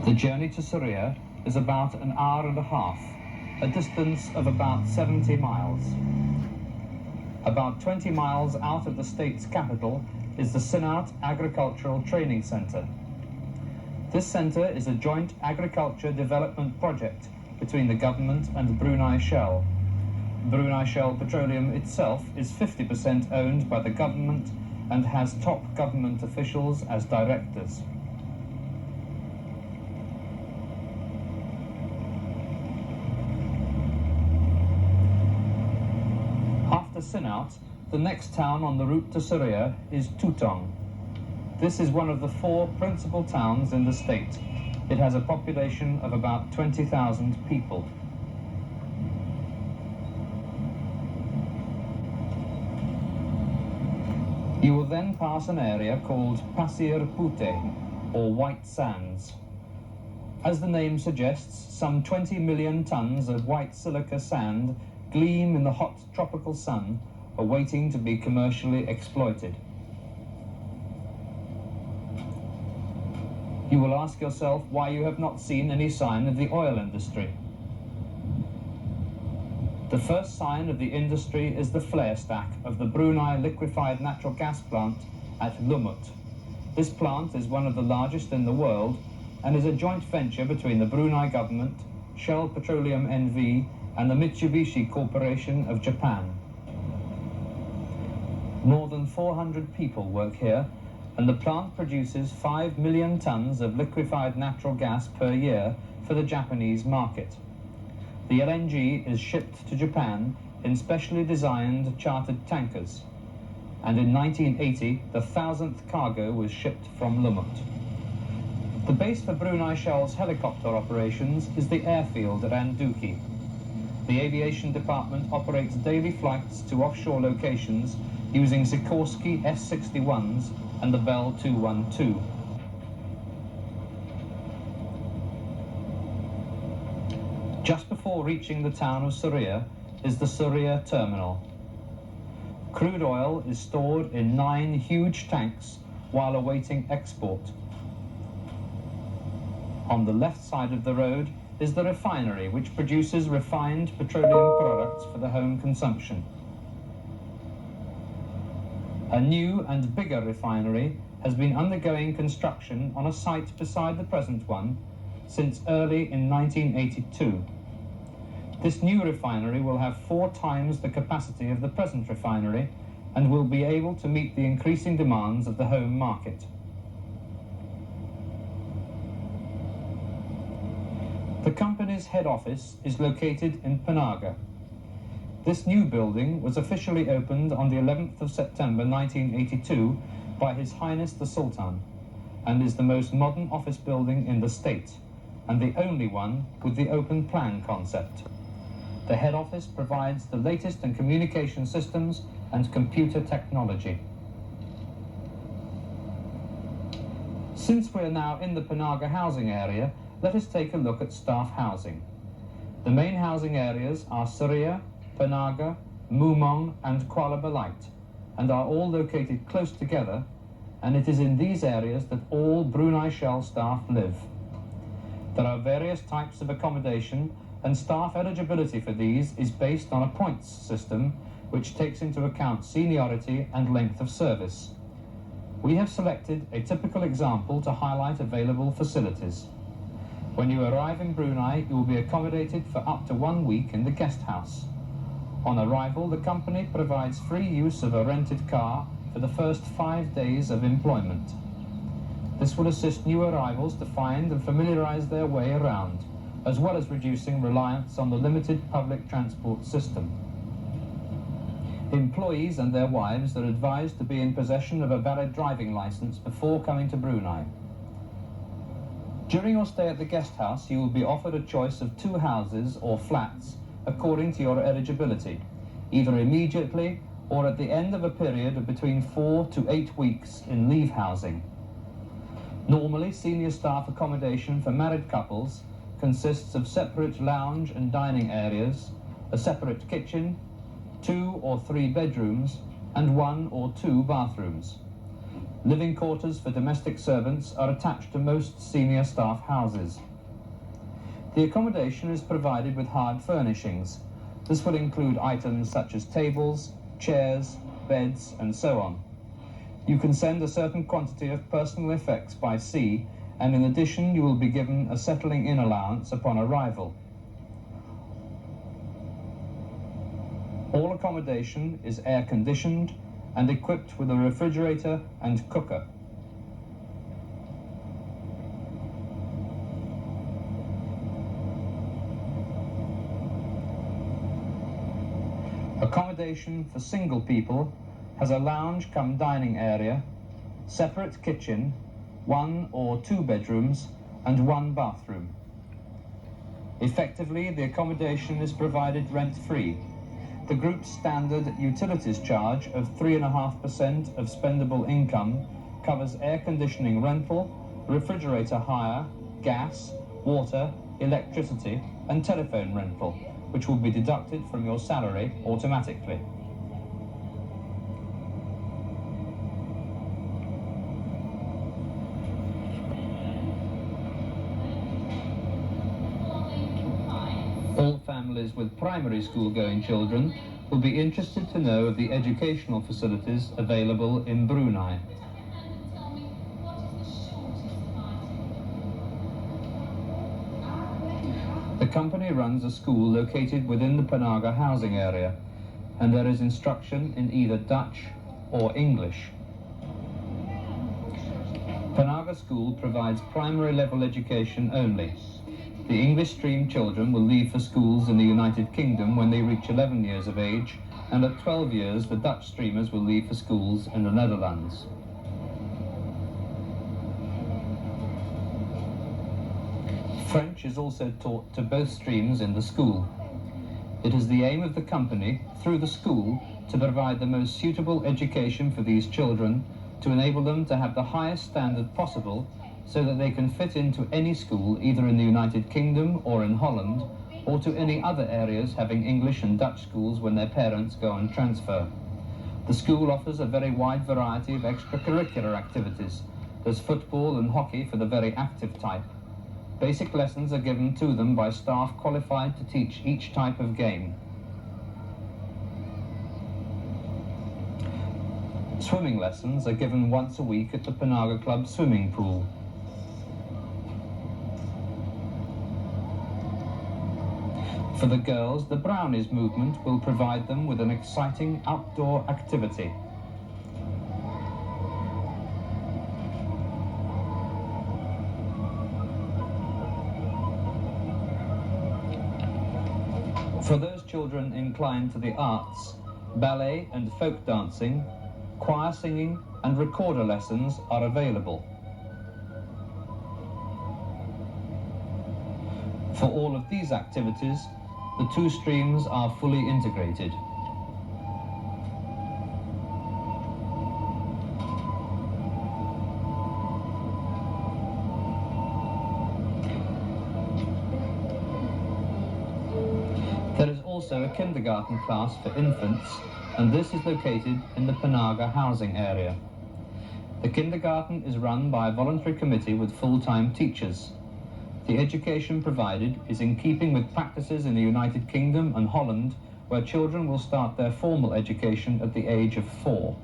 The journey to Surya is about an hour and a half, a distance of about 70 miles. About 20 miles out of the state's capital is the Sinat Agricultural Training Center. This center is a joint agriculture development project between the government and Brunei Shell. Brunei Shell Petroleum itself is 50% owned by the government and has top government officials as directors. After Sinat, the next town on the route to Surya is Tutong. This is one of the 4 principal towns in the state. It has a population of about 20,000 people. You will then pass an area called Pasir Putih, or White Sands. As the name suggests, some 20 million tons of white silica sand gleam in the hot tropical sun, awaiting to be commercially exploited. You will ask yourself why you have not seen any sign of the oil industry. The first sign of the industry is the flare stack of the Brunei liquefied natural gas plant at Lumut. This plant is one of the largest in the world and is a joint venture between the Brunei government, Shell Petroleum NV, and the Mitsubishi Corporation of Japan. More than 400 people work here, and the plant produces 5 million tons of liquefied natural gas per year for the Japanese market. The LNG is shipped to Japan in specially designed chartered tankers, and in 1980 the 1,000th cargo was shipped from Lumut. The base for Brunei Shell's helicopter operations is the airfield at Anduki. The aviation department operates daily flights to offshore locations using Sikorsky S-61s and the Bell 212. Just before reaching the town of Surya is the Surya terminal. Crude oil is stored in 9 huge tanks while awaiting export. On the left side of the road is the refinery, which produces refined petroleum products for the home consumption. A new and bigger refinery has been undergoing construction on a site beside the present one since early in 1982. This new refinery will have 4 times the capacity of the present refinery and will be able to meet the increasing demands of the home market. The company's head office is located in Panaga. This new building was officially opened on the 11th of September 1982 by His Highness the Sultan, and is the most modern office building in the state, and the only one with the open plan concept. The head office provides the latest in communication systems and computer technology. Since we are now in the Panaga housing area, let us take a look at staff housing. The main housing areas are Surya, Panaga, Mumong and Kuala Belait, and are all located close together, and it is in these areas that all Brunei Shell staff live. There are various types of accommodation, and staff eligibility for these is based on a points system which takes into account seniority and length of service. We have selected a typical example to highlight available facilities. When you arrive in Brunei, you will be accommodated for up to 1 week in the guest house. On arrival, the company provides free use of a rented car for the first 5 days of employment. This will assist new arrivals to find and familiarize their way around, as well as reducing reliance on the limited public transport system. Employees and their wives are advised to be in possession of a valid driving license before coming to Brunei. During your stay at the guest house, you will be offered a choice of 2 houses or flats according to your eligibility, either immediately or at the end of a period of between 4 to 8 weeks in leave housing. Normally, senior staff accommodation for married couples consists of separate lounge and dining areas, a separate kitchen, 2 or 3 bedrooms, and 1 or 2 bathrooms. Living quarters for domestic servants are attached to most senior staff houses. The accommodation is provided with hard furnishings. This will include items such as tables, chairs, beds, and so on. You can send a certain quantity of personal effects by sea, and in addition you will be given a settling in allowance upon arrival. All accommodation is air conditioned and equipped with a refrigerator and cooker. Accommodation for single people has a lounge cum dining area, separate kitchen, 1 or 2 bedrooms and 1 bathroom. Effectively, the accommodation is provided rent-free. The group's standard utilities charge of 3.5% of spendable income covers air conditioning rental, refrigerator hire, gas, water, electricity and telephone rental, which will be deducted from your salary automatically. All families with primary school-going children will be interested to know of the educational facilities available in Brunei. The company runs a school located within the Panaga housing area, and there is instruction in either Dutch or English. Panaga School provides primary level education only. The English stream children will leave for schools in the United Kingdom when they reach 11 years of age, and at 12 years the Dutch streamers will leave for schools in the Netherlands. French is also taught to both streams in the school. It is the aim of the company, through the school, to provide the most suitable education for these children, to enable them to have the highest standard possible, so that they can fit into any school either in the United Kingdom or in Holland, or to any other areas having English and Dutch schools when their parents go on transfer. The school offers a very wide variety of extracurricular activities. There's football and hockey for the very active type. Basic lessons are given to them by staff qualified to teach each type of game. Swimming lessons are given once a week at the Panaga Club swimming pool. For the girls, the Brownies movement will provide them with an exciting outdoor activity. For those children inclined to the arts, ballet and folk dancing, choir singing and recorder lessons are available. For all of these activities, the 2 streams are fully integrated. There is also a kindergarten class for infants, and this is located in the Panaga housing area. The kindergarten is run by a voluntary committee with full-time teachers. The education provided is in keeping with practices in the United Kingdom and Holland, where children will start their formal education at the age of 4.